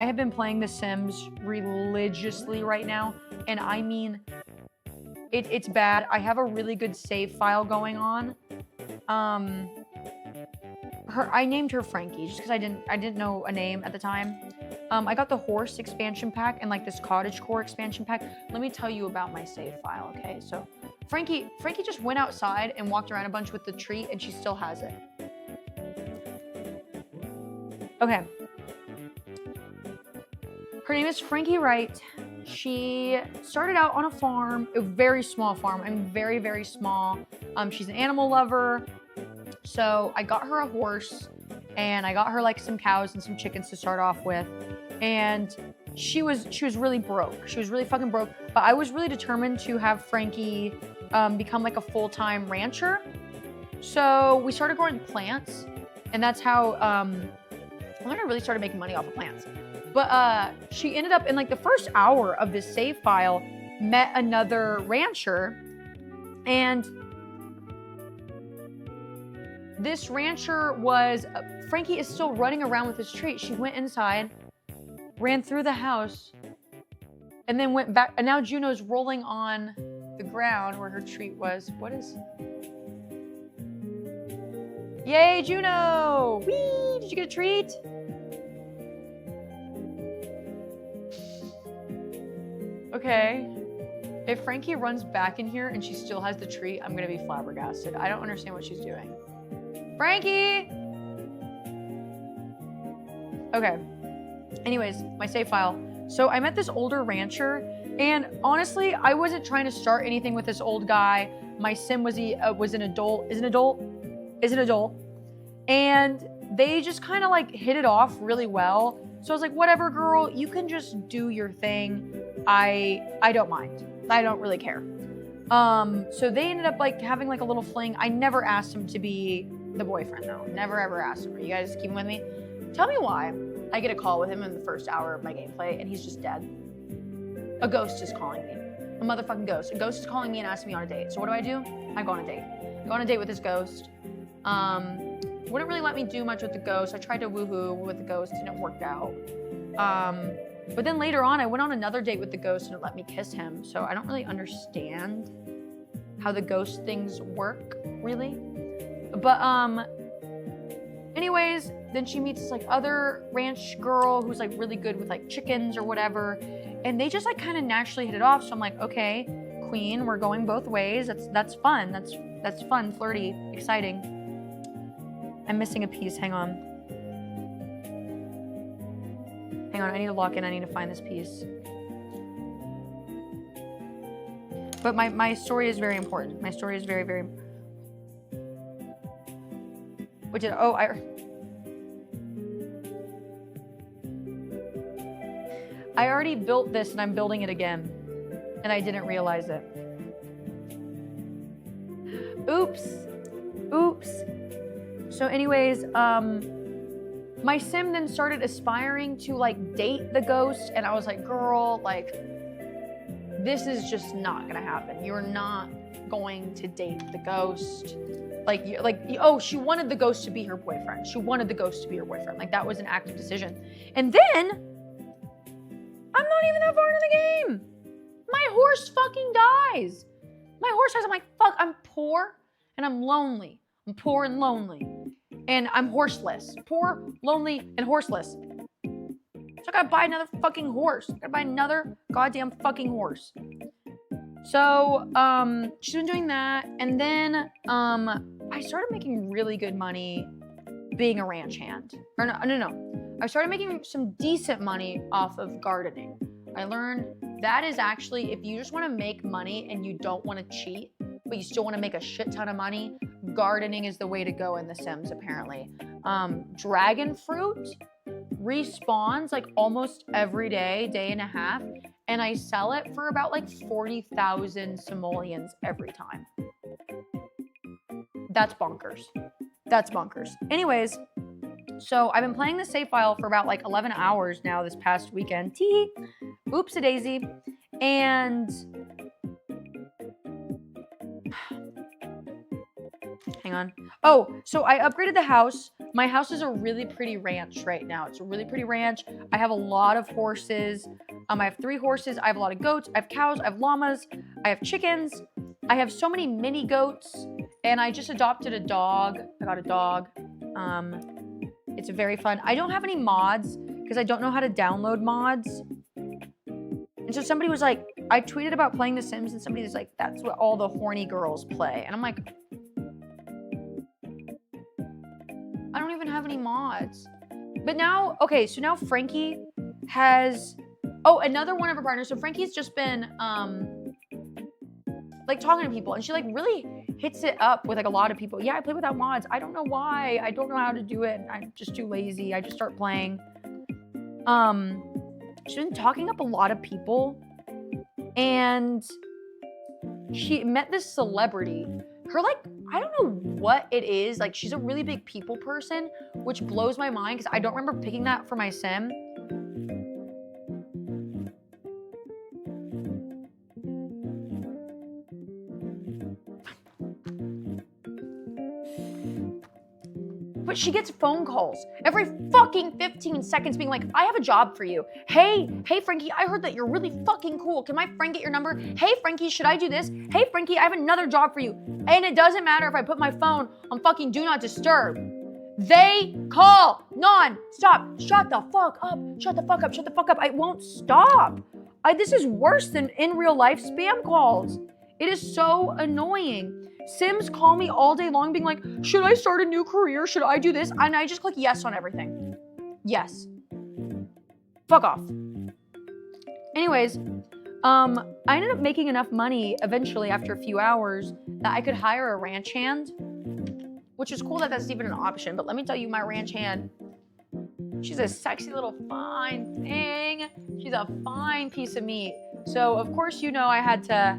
I have been playing The Sims religiously right now, and I mean, it's bad. I have a really good save file going on. I named her Frankie just because I didn't know a name at the time. I got the horse expansion pack and like this cottage core expansion pack. Let me tell you about my save file, okay? So Frankie just went outside and walked around a bunch with the treat, and she still has it. Okay. Her name is Frankie Wright. She started out on a farm, a very small farm. I'm very, very small. She's an animal lover. So I got her a horse, and I got her like some cows and some chickens to start off with. And she was really broke. She was really fucking broke. But I was really determined to have Frankie become like a full-time rancher. So we started growing plants, and that's how I really started making money off of plants. But she ended up in like the first hour of this save file, met another rancher, and this rancher was, Frankie is still running around with his treat. She went inside, ran through the house, and then went back, and now Juno's rolling on the ground where her treat was. What is? Yay, Juno! Whee! Did you get a treat? Okay. If Frankie runs back in here and she still has the treat, I'm gonna be flabbergasted. I don't understand what she's doing. Frankie! Okay. Anyways, my save file. So I met this older rancher, and honestly, I wasn't trying to start anything with this old guy. My sim was an adult, is an adult, and they just kind of like hit it off really well. So I was like, whatever, girl, you can just do your thing. I don't mind. I don't really care. So they ended up like having like a little fling. I never asked him to be the boyfriend though. Never ever asked him. Are you guys keeping with me? Tell me why. I get a call with him in the first hour of my gameplay, and he's just dead. A ghost is calling me. A motherfucking ghost. A ghost is calling me and asking me on a date. So what do? I go on a date. I go on a date with this ghost. Wouldn't really let me do much with the ghost. I tried to woohoo with the ghost and it worked out. But then later on, I went on another date with the ghost and it let me kiss him. So I don't really understand how the ghost things work, really. But anyways, then she meets this like other ranch girl who's like really good with like chickens or whatever, and they just like kind of naturally hit it off. So I'm like, okay, queen, we're going both ways. That's fun. That's fun, flirty, exciting. I'm missing a piece. Hang on. I need to lock in. I need to find this piece. But my story is very important. My story is very, very. Which is, oh, I already built this and I'm building it again. And I didn't realize it. Oops. Oops. So anyways, my sim then started aspiring to like date the ghost, and I was like, girl, like, this is just not gonna happen. You're not going to date the ghost. Oh, she wanted the ghost to be her boyfriend. She wanted the ghost to be her boyfriend. Like, that was an active decision. And then, I'm not even that far into the game. My horse fucking dies. My horse dies. I'm like, fuck, I'm poor and I'm lonely. I'm poor and lonely. And I'm horseless. Poor, lonely, and horseless. So I gotta buy another fucking horse. I gotta buy another goddamn fucking horse. So, she's been doing that. And then, I started making really good money being a ranch hand. Or no. I started making some decent money off of gardening. I learned that is actually, if you just want to make money and you don't want to cheat, but you still want to make a shit ton of money, gardening is the way to go in The Sims, apparently. Dragon fruit respawns like almost every day and a half, and I sell it for about like 40,000 simoleons every time. That's bonkers. That's bonkers. Anyways, so I've been playing the save file for about like 11 hours now this past weekend. Tee. Oops-a-daisy. And hang on. Oh, so I upgraded the house. My house is a really pretty ranch right now. It's a really pretty ranch. I have a lot of horses. I have 3 horses. I have a lot of goats. I have cows. I have llamas. I have chickens. I have so many mini goats. And I just adopted a dog. I got a dog. It's very fun. I don't have any mods because I don't know how to download mods. And so somebody was like, I tweeted about playing The Sims and somebody was like, that's what all the horny girls play. And I'm like, I don't even have any mods. But now, okay, so now Frankie has, oh, another one of her partners. So Frankie's just been like talking to people and she like really hits it up with like a lot of people. Yeah, I play without mods. I don't know why. I don't know how to do it. I'm just too lazy. I just start playing. She's been talking up a lot of people and she met this celebrity. Her like, I don't know what it is. Like she's a really big people person, which blows my mind because I don't remember picking that for my sim. But she gets phone calls every fucking 15 seconds being like, I have a job for you. Hey Frankie, I heard that you're really fucking cool. Can my friend get your number? Hey Frankie, should I do this? Hey Frankie, I have another job for you. And it doesn't matter if I put my phone on fucking do not disturb. They call non-stop. Shut the fuck up. Shut the fuck up. Shut the fuck up. I won't stop. This is worse than in real life spam calls. It is so annoying. Sims call me all day long being like, should I start a new career? Should I do this? And I just click yes on everything. Yes. Fuck off. Anyways, I ended up making enough money eventually after a few hours that I could hire a ranch hand, which is cool that that's even an option. But let me tell you, my ranch hand, she's a sexy little fine thing. She's a fine piece of meat. So of course, you know, I had to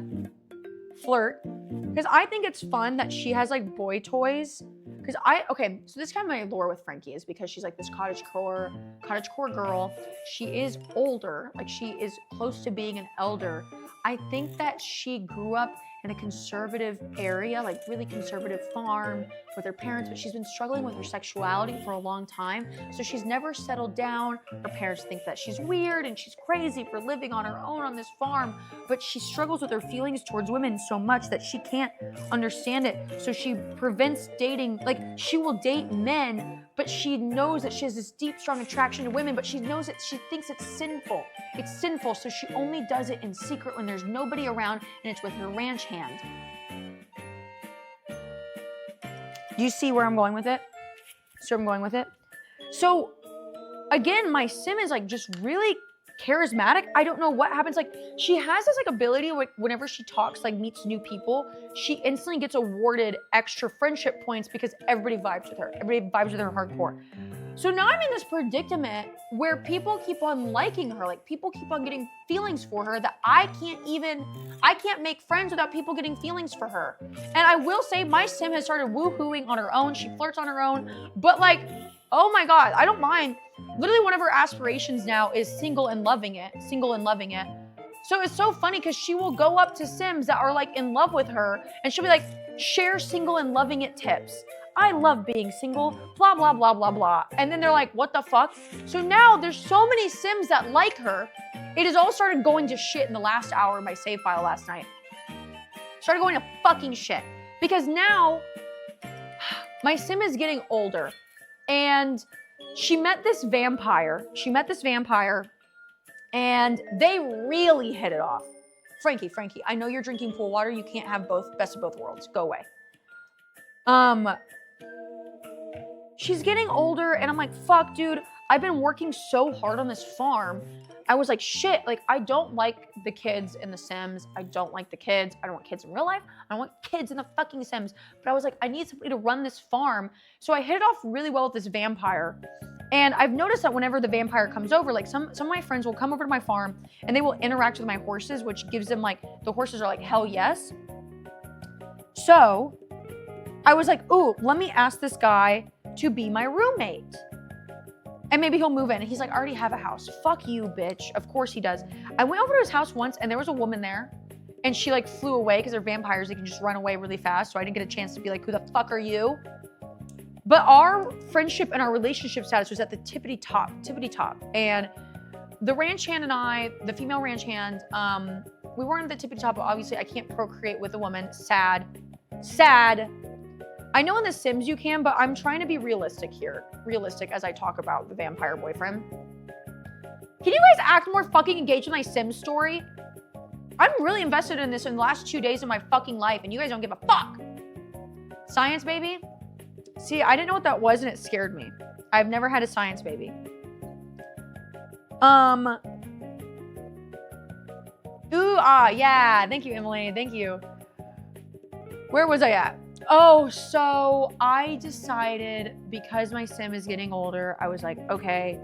flirt because I think it's fun that she has like boy toys. Because okay, so this kind of my lore with Frankie is because she's like this cottagecore girl. She is older, like she is close to being an elder. I think that she grew up in a conservative area, like really conservative farm with her parents, but she's been struggling with her sexuality for a long time. So she's never settled down. Her parents think that she's weird and she's crazy for living on her own on this farm, but she struggles with her feelings towards women so much that she can't understand it. So she prevents dating, like she will date men, but she knows that she has this deep, strong attraction to women, but she knows that she thinks it's sinful. It's sinful, so she only does it in secret when there's nobody around and it's with her ranch hand. Do you see where I'm going with it? So again, my sim is like just really charismatic. I don't know what happens. Like she has this like ability whenever she talks, like meets new people, she instantly gets awarded extra friendship points because everybody vibes with her. Everybody vibes with her hardcore. So now I'm in this predicament where people keep on liking her. Like people keep on getting feelings for her that I can't make friends without people getting feelings for her. And I will say my sim has started woohooing on her own. She flirts on her own, but like, oh my God, I don't mind. Literally one of her aspirations now is single and loving it. So it's so funny because she will go up to sims that are like in love with her and she'll be like, share single and loving it tips. I love being single, blah, blah, blah, blah, blah. And then they're like, what the fuck? So now there's so many sims that like her. It has all started going to shit in the last hour of my save file last night. Started going to fucking shit. Because now my sim is getting older and she met this vampire. And they really hit it off. Frankie, I know you're drinking pool water. You can't have best of both worlds. Go away. She's getting older and I'm like, fuck, dude, I've been working so hard on this farm. I was like, shit, like I don't like the kids in the Sims. I don't like the kids. I don't want kids in real life. I don't want kids in the fucking Sims. But I was like, I need somebody to run this farm. So I hit it off really well with this vampire. And I've noticed that whenever the vampire comes over, like some of my friends will come over to my farm and they will interact with my horses, which gives them like, the horses are like, hell yes. So I was like, ooh, let me ask this guy to be my roommate. And maybe he'll move in. And he's like, I already have a house. Fuck you, bitch. Of course he does. I went over to his house once and there was a woman there and she like flew away because they're vampires. They can just run away really fast. So I didn't get a chance to be like, who the fuck are you? But our friendship and our relationship status was at the tippity top. And the ranch hand and I, the female ranch hand, we weren't at the tippity top, but obviously I can't procreate with a woman. Sad. I know in The Sims you can, but I'm trying to be realistic here. Realistic as I talk about the vampire boyfriend. Can you guys act more fucking engaged in my Sims story? I'm really invested in this in the last 2 days of my fucking life, and you guys don't give a fuck. Science baby? See, I didn't know what that was, and it scared me. I've never had a science baby. Yeah. Thank you, Emily. Thank you. Where was I at? Oh, so I decided because my sim is getting older, I was like, okay,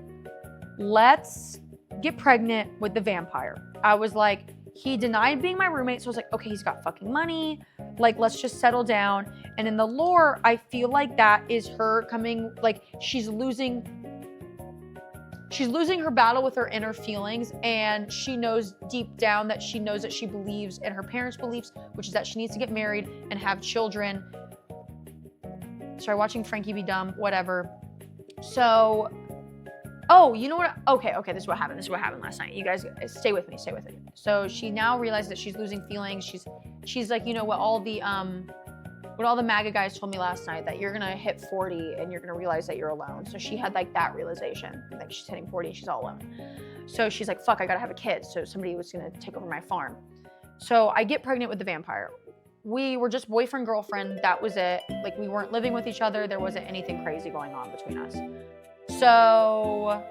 let's get pregnant with the vampire. I was like, he denied being my roommate, so I was like, okay, he's got fucking money. Like, let's just settle down. And in the lore, I feel like that is her coming, like, she's losing her battle with her inner feelings, and she knows deep down that she knows that she believes in her parents' beliefs, which is that she needs to get married and have children. Sorry, watching Frankie be dumb, whatever. So, oh, you know what? Okay, this is what happened. This is what happened last night. You guys, stay with me. So she now realizes that she's losing feelings. She's like, you know what all the MAGA guys told me last night, that you're gonna hit 40 and you're gonna realize that you're alone. So she had like that realization, like she's hitting 40 and she's all alone. So she's like, fuck, I gotta have a kid. So somebody was gonna take over my farm. So I get pregnant with the vampire. We were just boyfriend, girlfriend. That was it. Like, we weren't living with each other. There wasn't anything crazy going on between us. So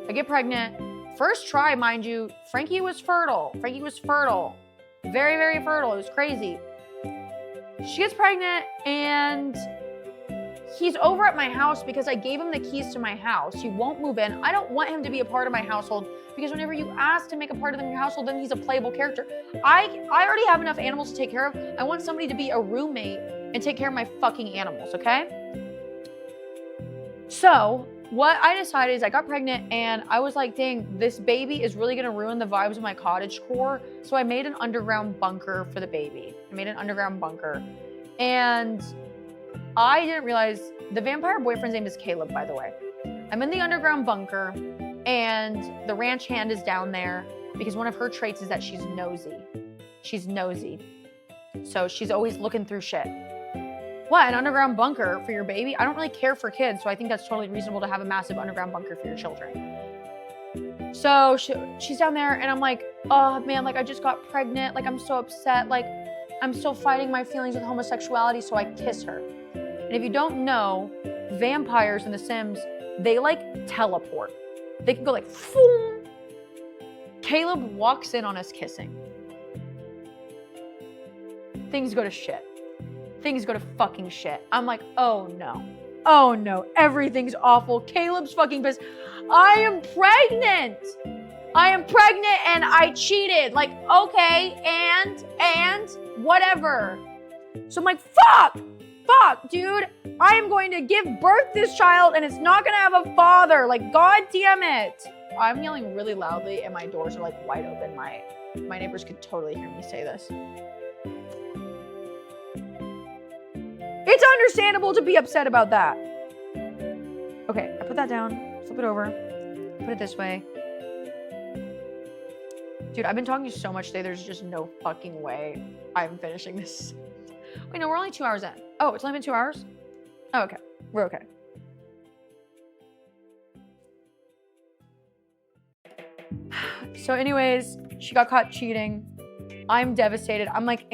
I get pregnant. First try, mind you, Frankie was fertile. Very, very fertile. It was crazy. She gets pregnant and he's over at my house because I gave him the keys to my house. He won't move in. I don't want him to be a part of my household because whenever you ask to make a part of your household, then he's a playable character. I already have enough animals to take care of. I want somebody to be a roommate and take care of my fucking animals, okay? So what I decided is I got pregnant and I was like, dang, this baby is really gonna ruin the vibes of my cottage core. So I made an underground bunker for the baby. And I didn't realize the vampire boyfriend's name is Caleb, by the way. I'm in the underground bunker and the ranch hand is down there because one of her traits is that she's nosy. So she's always looking through shit. What, an underground bunker for your baby? I don't really care for kids, so I think that's totally reasonable to have a massive underground bunker for your children. So she's down there and I'm like, oh man, like I just got pregnant. Like I'm so upset. Like I'm still fighting my feelings with homosexuality, so I kiss her. And if you don't know, vampires in The Sims, they like teleport. They can go like, phoom. Caleb walks in on us kissing. Things go to shit. Things go to fucking shit. I'm like, oh no, everything's awful. Caleb's fucking pissed. I am pregnant and I cheated. Like, okay, and whatever. So I'm like, fuck, dude. I am going to give birth to this child and it's not gonna have a father. Like, god damn it. I'm yelling really loudly and my doors are like wide open. My neighbors could totally hear me say this. It's understandable to be upset about that. Okay, I put that down, flip it over, put it this way. Dude, I've been talking to you so much today, there's just no fucking way I'm finishing this. Wait, no, we're only 2 hours in. Oh, it's only been 2 hours? Oh, okay, we're okay. So anyways, she got caught cheating. I'm devastated. I'm like,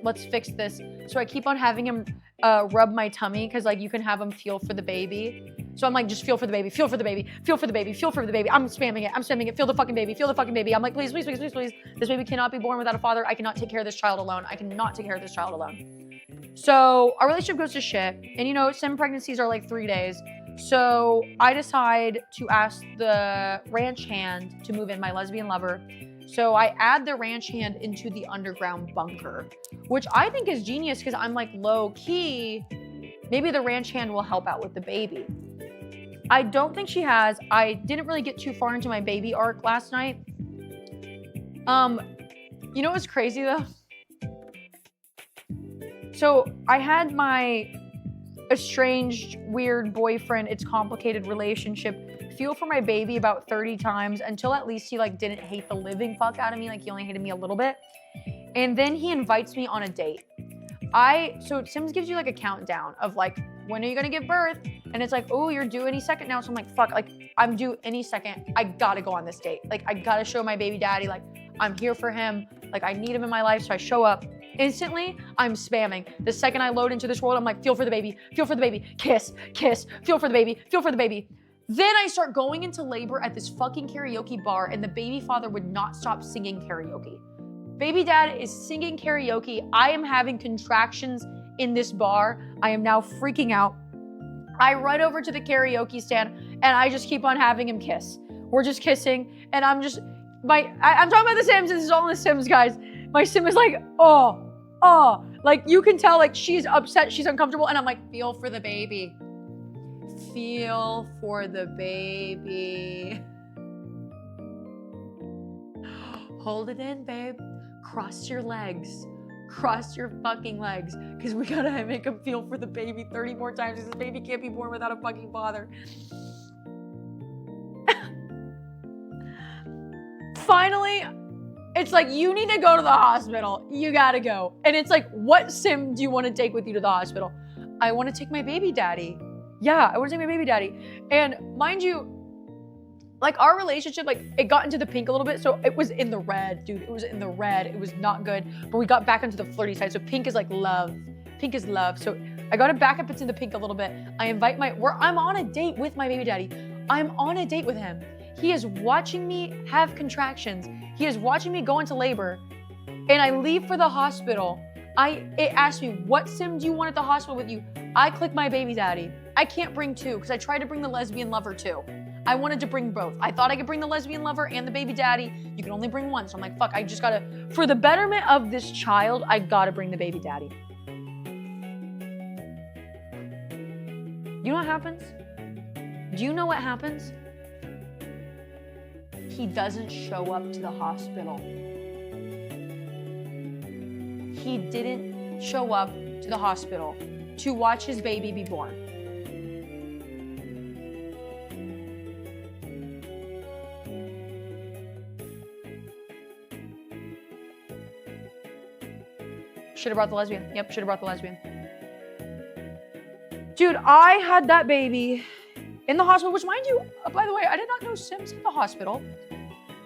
let's fix this. So I keep on having him rub my tummy because like you can have him feel for the baby. So I'm like, just feel for the baby, feel for the baby, feel for the baby, feel for the baby. I'm spamming it, feel the fucking baby, feel the fucking baby. I'm like, please. This baby cannot be born without a father. I cannot take care of this child alone. So our relationship goes to shit. And you know, sim pregnancies are like 3 days. So I decide to ask the ranch hand to move in, my lesbian lover. So I add the ranch hand into the underground bunker, which I think is genius because I'm like low key, maybe the ranch hand will help out with the baby. I don't think she has. I didn't really get too far into my baby arc last night. You know what's crazy though? So I had my estranged, weird boyfriend. It's complicated relationship. Feel for my baby about 30 times until at least he like didn't hate the living fuck out of me. Like he only hated me a little bit. And then he invites me on a date. So Sims gives you like a countdown of like, when are you gonna give birth? And it's like, oh, you're due any second now. So I'm like, fuck, like I'm due any second. I gotta go on this date. Like I gotta show my baby daddy, like I'm here for him. Like I need him in my life. So I show up. Instantly, I'm spamming. The second I load into this world, I'm like, feel for the baby, kiss, kiss, feel for the baby, feel for the baby. Then I start going into labor at this fucking karaoke bar and the baby father would not stop singing karaoke. Baby dad is singing karaoke. I am having contractions in this bar. I am now freaking out. I run over to the karaoke stand and I just keep on having him kiss. We're just kissing and I'm talking about the Sims. This is all in the Sims, guys. My Sim is like, oh, like you can tell like she's upset, she's uncomfortable. And I'm like, feel for the baby. Feel for the baby. Hold it in, babe. Cross your legs. Cross your fucking legs. Because we gotta make him feel for the baby 30 more times. Because this baby can't be born without a fucking father. Finally, it's like, you need to go to the hospital. You gotta go. And it's like, what Sim do you want to take with you to the hospital? I want to take my baby daddy. Yeah, I want to take my baby daddy. And mind you, like our relationship, like it got into the pink a little bit. So it was in the red, dude. It was in the red. It was not good. But we got back into the flirty side. So pink is like love. Pink is love. So I got it back up into the pink a little bit. I invite I'm on a date with my baby daddy. I'm on a date with him. He is watching me have contractions. He is watching me go into labor. And I leave for the hospital. It asked me, what Sim do you want at the hospital with you? I click my baby daddy. I can't bring two because I tried to bring the lesbian lover too. I wanted to bring both. I thought I could bring the lesbian lover and the baby daddy. You can only bring one. So I'm like, fuck, I just gotta, for the betterment of this child, I gotta bring the baby daddy. You know what happens? Do you know what happens? He doesn't show up to the hospital. He didn't show up to the hospital to watch his baby be born. Should have brought the lesbian. Yep, should have brought the lesbian. Dude, I had that baby in the hospital, which mind you, by the way, I did not know Sims had a hospital.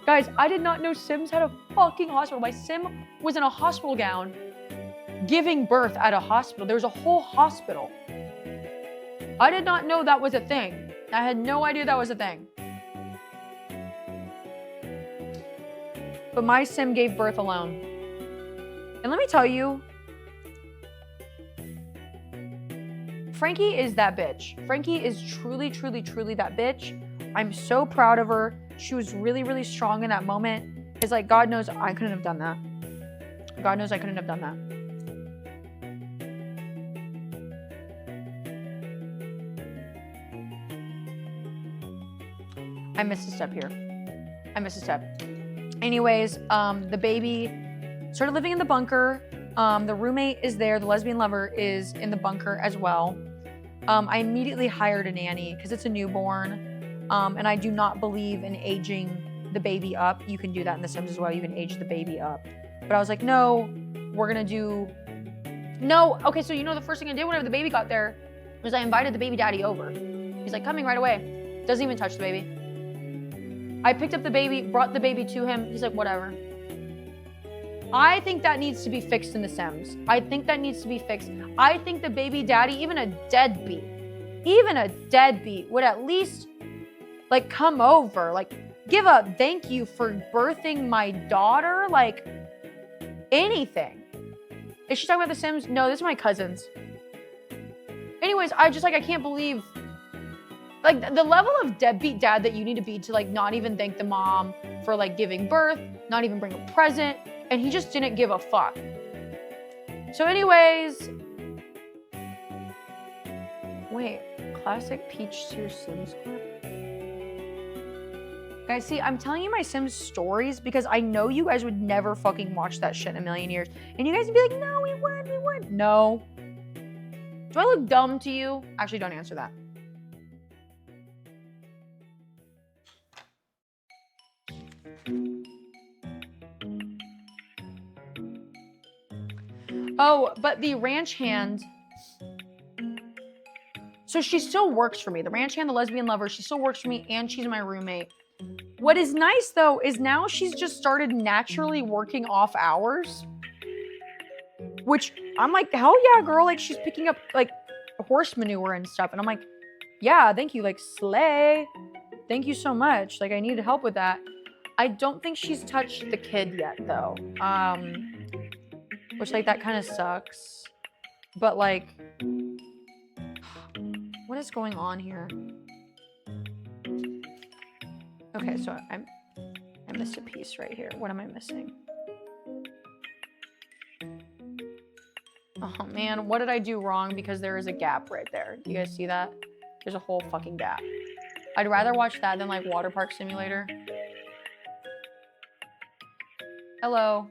Guys, I did not know Sims had a fucking hospital. My Sim was in a hospital gown giving birth at a hospital. There was a whole hospital. I did not know that was a thing. I had no idea that was a thing. But my Sim gave birth alone. And let me tell you, Frankie is that bitch. Frankie is truly, truly, truly that bitch. I'm so proud of her. She was really, really strong in that moment. It's like, God knows I couldn't have done that. God knows I couldn't have done that. I missed a step here. I missed a step. Anyways, the baby started living in the bunker. The roommate is there. The lesbian lover is in the bunker as well. I immediately hired a nanny because it's a newborn. And I do not believe in aging the baby up. You can do that in The Sims as well. You can age the baby up. But I was like, no, we're gonna do, no. Okay, so you know the first thing I did whenever the baby got there was I invited the baby daddy over. He's like, coming right away. Doesn't even touch the baby. I picked up the baby, brought the baby to him. He's like, whatever. I think that needs to be fixed in The Sims. I think that needs to be fixed. I think the baby daddy, even a deadbeat would at least like come over, like give a thank you for birthing my daughter, like anything. Is she talking about The Sims? No, this is my cousins. Anyways, I can't believe like the level of deadbeat dad that you need to be to like not even thank the mom for like giving birth, not even bring a present. And he just didn't give a fuck. So anyways, wait, classic PeachJars Sims clip? Guys, see, I'm telling you my Sims stories because I know you guys would never fucking watch that shit in a million years. And you guys would be like, no, we would. No. Do I look dumb to you? Actually, don't answer that. Oh, but the ranch hand, so she still works for me. The ranch hand, the lesbian lover, she still works for me and she's my roommate. What is nice though is now she's just started naturally working off hours, which I'm like, hell yeah, girl. Like she's picking up like horse manure and stuff. And I'm like, yeah, thank you. Like slay. Thank you so much. Like I needed help with that. I don't think she's touched the kid yet though. Which like that kind of sucks. But like, what is going on here? Okay, so I missed a piece right here. What am I missing? Oh man, what did I do wrong? Because there is a gap right there. Do you guys see that? There's a whole fucking gap. I'd rather watch that than like Water Park Simulator. Hello.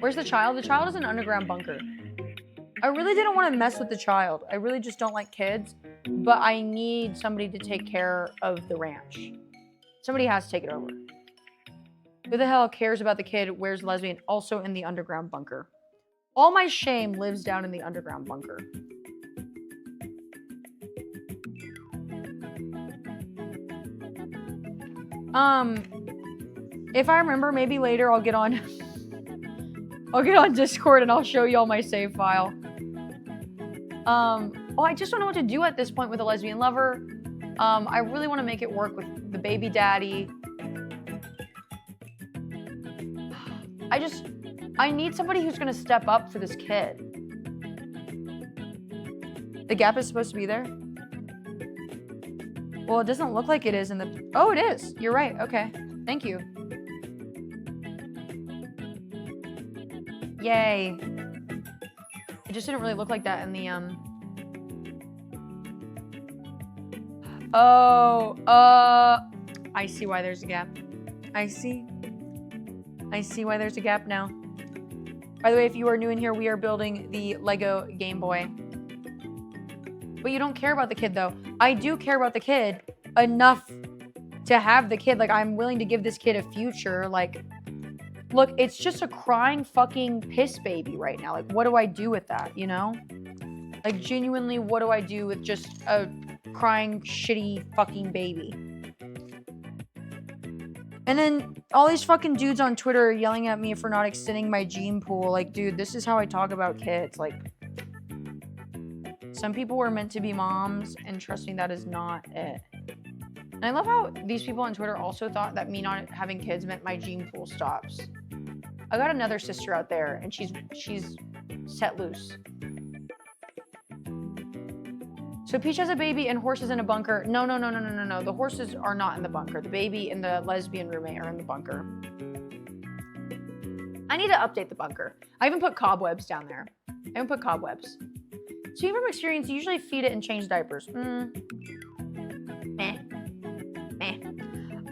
Where's the child? The child is in an underground bunker. I really didn't want to mess with the child. I really just don't like kids, but I need somebody to take care of the ranch. Somebody has to take it over. Who the hell cares about the kid? Where's lesbian? Also in the underground bunker. All my shame lives down in the underground bunker. If I remember, maybe later I'll get on Discord and I'll show you all my save file. Oh, I just don't know what to do at this point with a lesbian lover. I really want to make it work with the baby daddy. I need somebody who's going to step up for this kid. The gap is supposed to be there? Well, it doesn't look like it is in the... Oh, it is. You're right. Okay. Thank you. Yay. It just didn't really look like that in the, I see why there's a gap. I see why there's a gap now. By the way, if you are new in here, we are building the Lego Game Boy. But you don't care about the kid, though. I do care about the kid enough to have the kid. Like, I'm willing to give this kid a future. Like, look, it's just a crying fucking piss baby right now. Like, what do I do with that, you know? Like, genuinely, what do I do with just a crying, shitty fucking baby? And then all these fucking dudes on Twitter are yelling at me for not extending my gene pool. Like, dude, this is how I talk about kids. Like, some people were meant to be moms, and trust me, that is not it. And I love how these people on Twitter also thought that me not having kids meant my gene pool stops. I got another sister out there, and she's set loose. So Peach has a baby and horses in a bunker. No. The horses are not in the bunker. The baby and the lesbian roommate are in the bunker. I need to update the bunker. I even put cobwebs down there. Speaking from experience, you usually feed it and change diapers. Meh.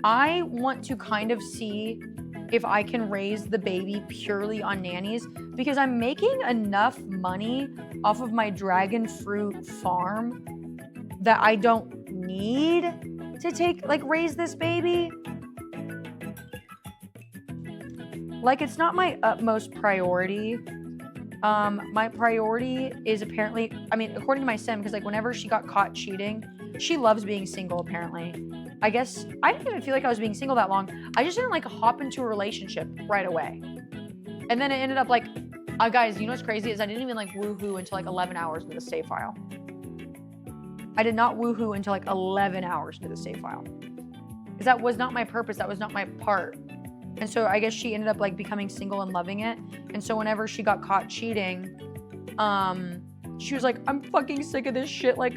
I want to kind of see if I can raise the baby purely on nannies, because I'm making enough money off of my dragon fruit farm that I don't need to raise this baby. Like, it's not my utmost priority. My priority is apparently, I mean, according to my sim, because like whenever she got caught cheating, she loves being single apparently. I guess I didn't even feel like I was being single that long. I just didn't like hop into a relationship right away. And then it ended up like, guys, you know what's crazy is I didn't even like woohoo until like 11 hours into the save file. I did not woohoo until like 11 hours into the save file. Because that was not my purpose. That was not my part. And so I guess she ended up like becoming single and loving it. And so whenever she got caught cheating, she was like, I'm fucking sick of this shit. Like,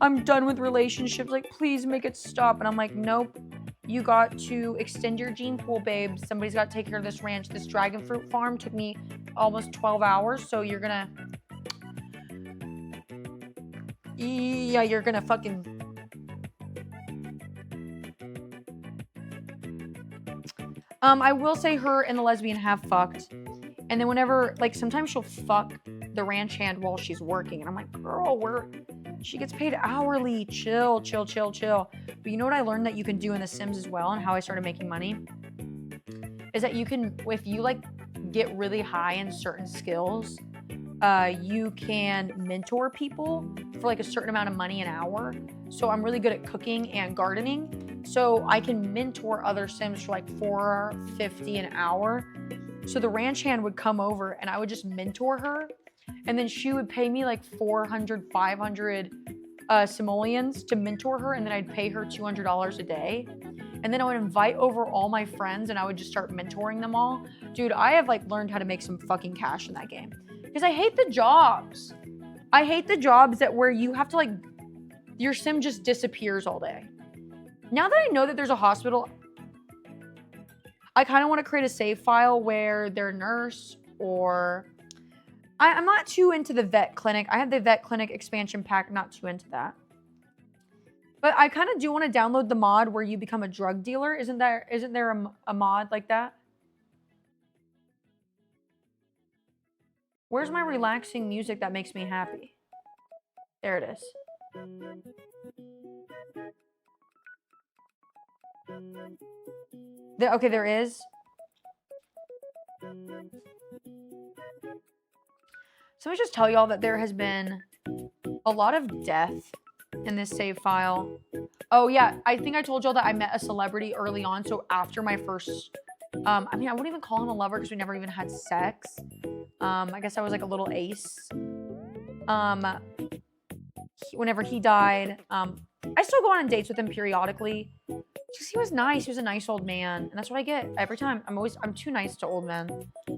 I'm done with relationships. Like, please make it stop. And I'm like, nope. You got to extend your gene pool, babe. Somebody's got to take care of this ranch. This dragon fruit farm took me almost 12 hours. So you're gonna... Yeah, you're gonna fucking... I will say her and the lesbian have fucked. And then whenever, like, sometimes she'll fuck the ranch hand while she's working. And I'm like, girl, she gets paid hourly. Chill, chill, chill, chill. But you know what I learned that you can do in The Sims as well, and how I started making money? Is that you can, if you like get really high in certain skills, you can mentor people for like a certain amount of money an hour. So I'm really good at cooking and gardening. So I can mentor other Sims for like $4.50 an hour. So the ranch hand would come over and I would just mentor her. And then she would pay me like 400, 500 simoleons to mentor her. And then I'd pay her $200 a day. And then I would invite over all my friends and I would just start mentoring them all. Dude, I have like learned how to make some fucking cash in that game. Because I hate the jobs. I hate the jobs that where you have to like, your sim just disappears all day. Now that I know that there's a hospital, I kind of want to create a save file where they're a nurse, or I'm not too into the vet clinic. I have the vet clinic expansion pack, not too into that. But I kind of do want to download the mod where you become a drug dealer. Isn't there a mod like that? Where's my relaxing music that makes me happy? There it is. Okay, there is. So let me just tell y'all that there has been a lot of death in this save file. Oh yeah, I think I told y'all that I met a celebrity early on. So after my first, I mean, I wouldn't even call him a lover because we never even had sex. I guess I was like a little ace. Whenever he died, I still go on dates with him periodically. Just he was nice. He was a nice old man, and that's what I get every time. I'm too nice to old men.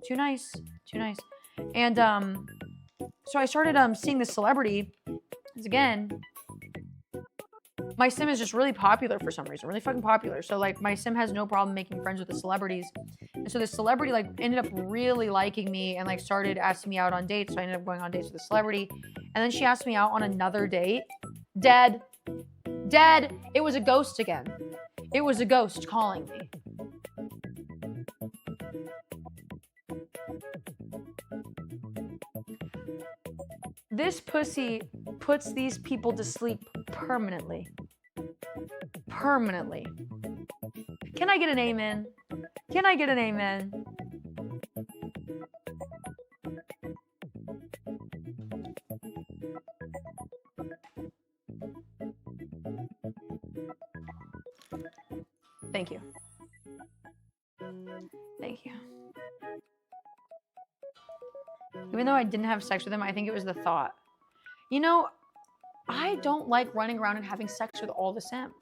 Too nice. And so I started seeing this celebrity. Because again, my sim is just really popular for some reason, really fucking popular. So like my sim has no problem making friends with the celebrities. And so this celebrity like ended up really liking me and like started asking me out on dates. So I ended up going on dates with the celebrity. And then she asked me out on another date. Dead. It was a ghost again. It was a ghost calling me. This pussy puts these people to sleep permanently. Permanently. Can I get an amen? Can I get an amen? Thank you. Thank you. Even though I didn't have sex with him, I think it was the thought. You know, I don't like running around and having sex with all the Sims.